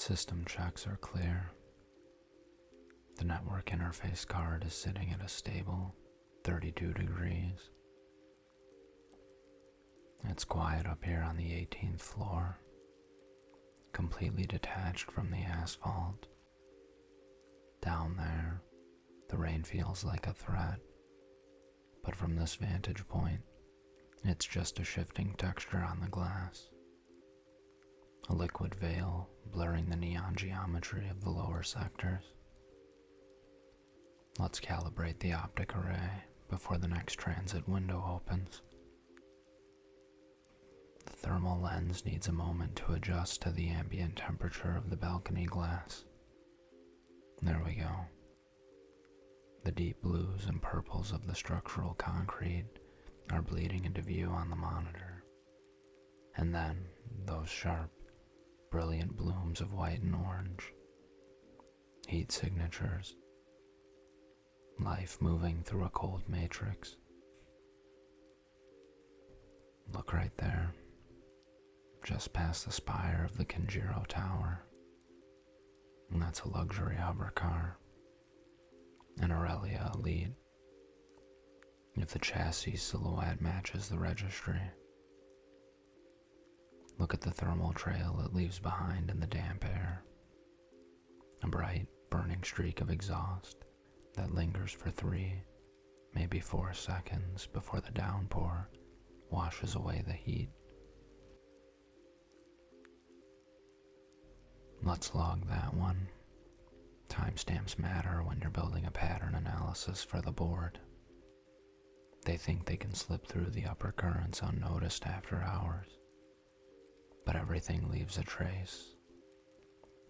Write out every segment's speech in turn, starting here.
System checks are clear. The network interface card is sitting at a stable 32 degrees. It's quiet up here on the 18th floor, completely detached from the asphalt. Down there, the rain feels like a threat, but from this vantage point, it's just a shifting texture on the glass. A liquid veil blurring the neon geometry of the lower sectors. Let's calibrate the optic array before the next transit window opens. The thermal lens needs a moment to adjust to the ambient temperature of the balcony glass. There we go. The deep blues and purples of the structural concrete are bleeding into view on the monitor. And then those sharp, brilliant blooms of white and orange. Heat signatures. Life moving through a cold matrix. Look right there, just past the spire of the Kinjiro Tower. And that's a luxury hover car, an Aurelia Elite, if the chassis silhouette matches the registry. Look at the thermal trail it leaves behind in the damp air, a bright, burning streak of exhaust that lingers for 3, maybe 4 seconds before the downpour washes away the heat. Let's log that one. Timestamps matter when you're building a pattern analysis for the board. They think they can slip through the upper currents unnoticed after hours. But everything leaves a trace.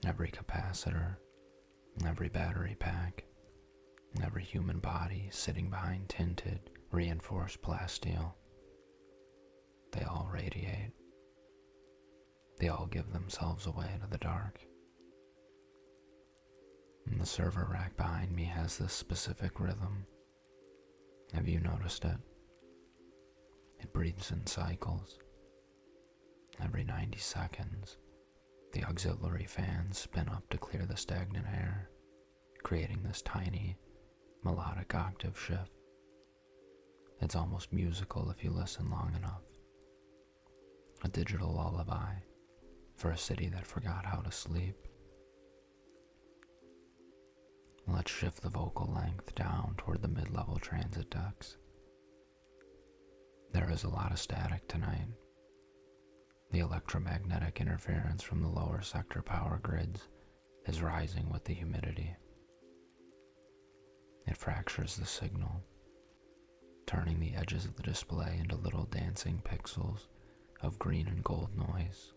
Every capacitor, every battery pack, every human body sitting behind tinted, reinforced plasteel. They all radiate. They all give themselves away to the dark. And the server rack behind me has this specific rhythm. Have you noticed it? It breathes in cycles. Every 90 seconds, the auxiliary fans spin up to clear the stagnant air, creating this tiny, melodic octave shift. It's almost musical if you listen long enough. A digital lullaby for a city that forgot how to sleep. Let's shift the vocal length down toward the mid-level transit decks. There is a lot of static tonight. The electromagnetic interference from the lower sector power grids is rising with the humidity. It fractures the signal, turning the edges of the display into little dancing pixels of green and gold noise.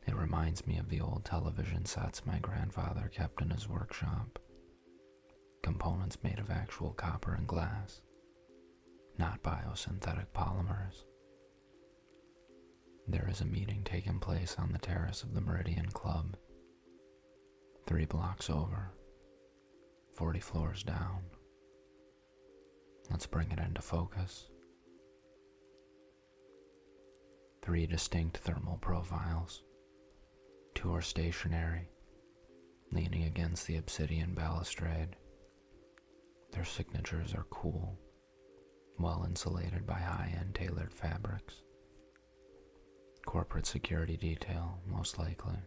It reminds me of the old television sets my grandfather kept in his workshop. Components made of actual copper and glass, not biosynthetic polymers. There is a meeting taking place on the terrace of the Meridian Club, 3 blocks over, 40 floors down. Let's bring it into focus. 3 distinct thermal profiles. 2 are stationary, leaning against the obsidian balustrade. Their signatures are cool, well insulated by high-end tailored fabrics. Corporate security detail, most likely.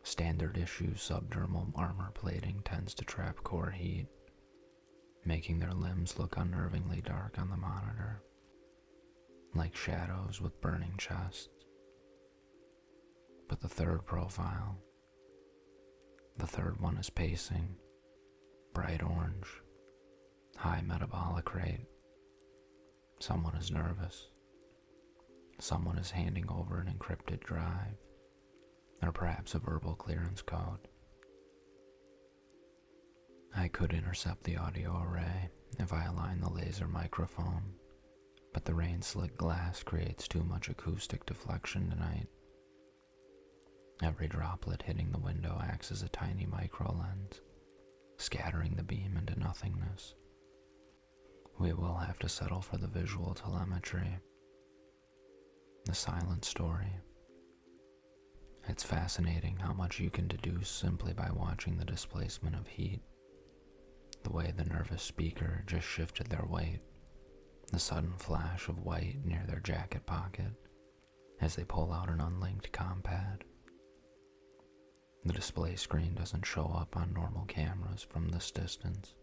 Standard issue subdermal armor plating tends to trap core heat, making their limbs look unnervingly dark on the monitor, like shadows with burning chests. But the third profile, the third one is pacing, bright orange, high metabolic rate. Someone is nervous. Someone is handing over an encrypted drive, or perhaps a verbal clearance code. I could intercept the audio array if I align the laser microphone, but the rain-slick glass creates too much acoustic deflection tonight. Every droplet hitting the window acts as a tiny micro-lens, scattering the beam into nothingness. We will have to settle for the visual telemetry. The silent story. It's fascinating how much you can deduce simply by watching the displacement of heat. The way the nervous speaker just shifted their weight, the sudden flash of white near their jacket pocket as they pull out an unlinked COM pad. The display screen doesn't show up on normal cameras from this distance,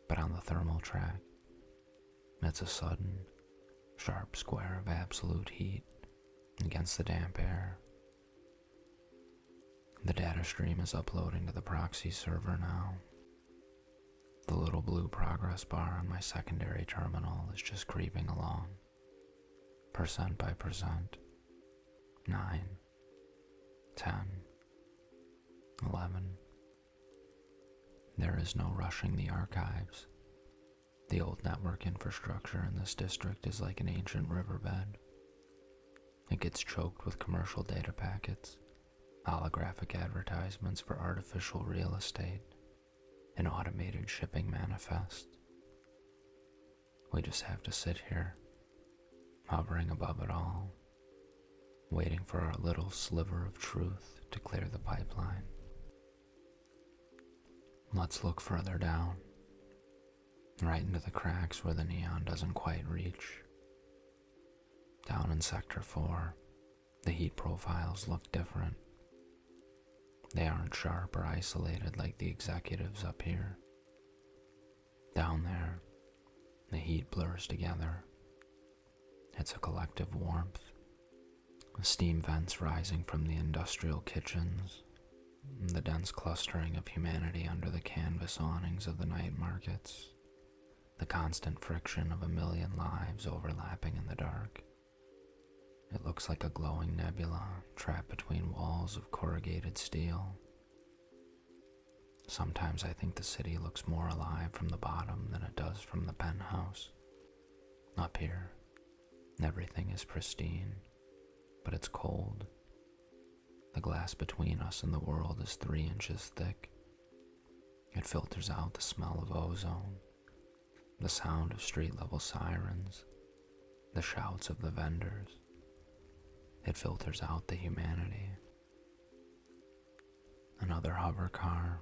but on the thermal track, it's a sudden, sharp square of absolute heat against the damp air. The data stream is uploading to the proxy server now. The little blue progress bar on my secondary terminal is just creeping along, percent by percent. 9, 10, 11. There is no rushing the archives. The old network infrastructure in this district is like an ancient riverbed. It gets choked with commercial data packets, holographic advertisements for artificial real estate, and automated shipping manifests. We just have to sit here, hovering above it all, waiting for our little sliver of truth to clear the pipeline. Let's look further down, right into the cracks where the neon doesn't quite reach. Down in Sector 4, the heat profiles look different. They aren't sharp or isolated like the executives up here. Down there, the heat blurs together. It's a collective warmth. Steam vents rising from the industrial kitchens, the dense clustering of humanity under the canvas awnings of the night markets, the constant friction of a million lives overlapping in the dark. It looks like a glowing nebula trapped between walls of corrugated steel. Sometimes I think the city looks more alive from the bottom than it does from the penthouse. Up here, everything is pristine, but it's cold. The glass between us and the world is 3 inches thick. It filters out the smell of ozone, the sound of street-level sirens, the shouts of the vendors. It filters out the humanity. Another hover car,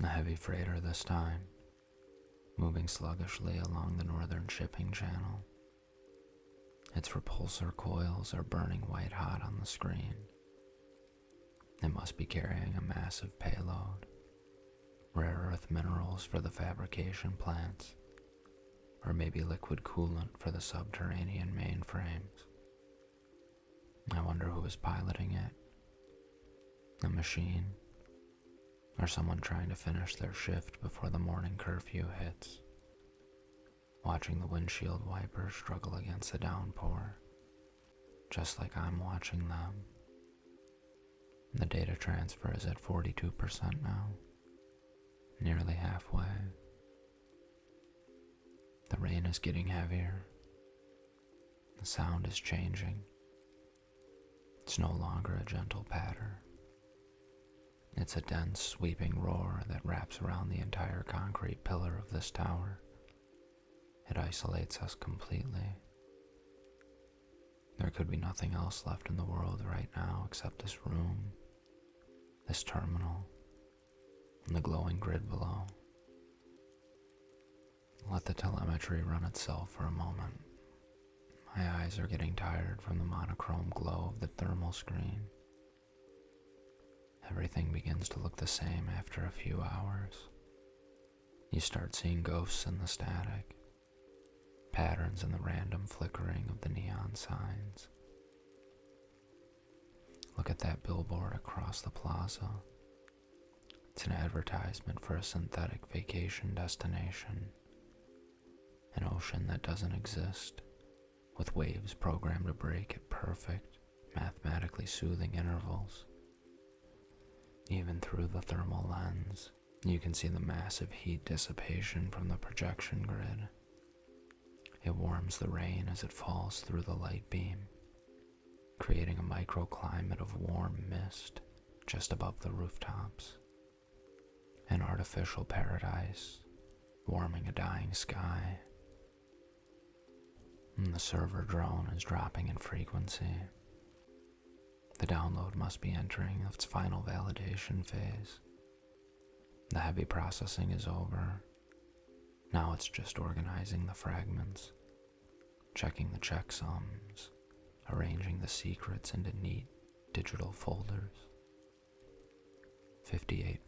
a heavy freighter this time, moving sluggishly along the northern shipping channel. Its repulsor coils are burning white hot on the screen. It must be carrying a massive payload, rare earth minerals for the fabrication plants, or maybe liquid coolant for the subterranean mainframes. I wonder who is piloting it. A machine, or someone trying to finish their shift before the morning curfew hits, watching the windshield wipers struggle against the downpour, just like I'm watching them. The data transfer is at 42% now, nearly halfway. The rain is getting heavier. The sound is changing. It's no longer a gentle patter. It's a dense, sweeping roar that wraps around the entire concrete pillar of this tower. It isolates us completely. There could be nothing else left in the world right now except this room, this terminal, and the glowing grid below. Let the telemetry run itself for a moment. My eyes are getting tired from the monochrome glow of the thermal screen. Everything begins to look the same after a few hours. You start seeing ghosts in the static, patterns in the random flickering of the neon signs. Look at that billboard across the plaza. It's an advertisement for a synthetic vacation destination, an ocean that doesn't exist, with waves programmed to break at perfect, mathematically soothing intervals. Even through the thermal lens, you can see the massive heat dissipation from the projection grid. It warms the rain as it falls through the light beam, creating a microclimate of warm mist just above the rooftops. An artificial paradise, warming a dying sky. And the server drone is dropping in frequency. The The download must be entering its final validation phase. The heavy processing is over. Now it's just organizing the fragments, checking the checksums, arranging the secrets into neat digital folders. 58%,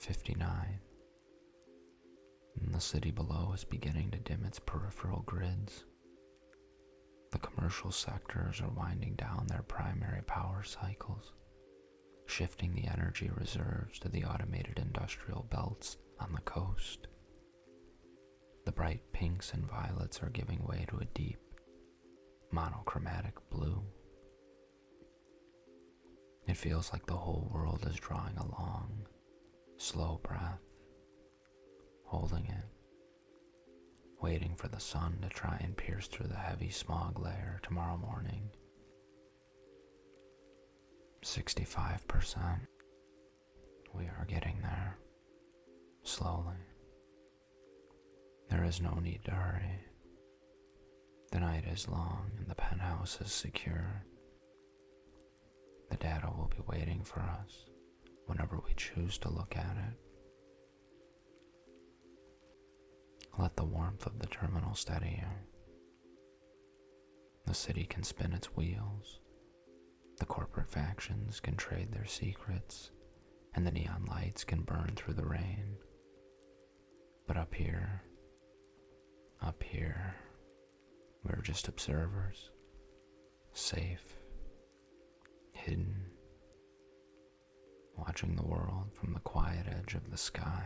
59%, and the city below is beginning to dim its peripheral grids. The commercial sectors are winding down their primary power cycles, shifting the energy reserves to the automated industrial belts on the coast. The bright pinks and violets are giving way to a deep, monochromatic blue. It feels like the whole world is drawing a long, slow breath, holding it, waiting for the sun to try and pierce through the heavy smog layer tomorrow morning. 65%. We are getting there, slowly. There is no need to hurry. The night is long and the penthouse is secure. The data will be waiting for us whenever we choose to look at it. Let the warmth of the terminal steady you. The city can spin its wheels. The corporate factions can trade their secrets, and the neon lights can burn through the rain. But up here, we're just observers, safe, hidden, watching the world from the quiet edge of the sky.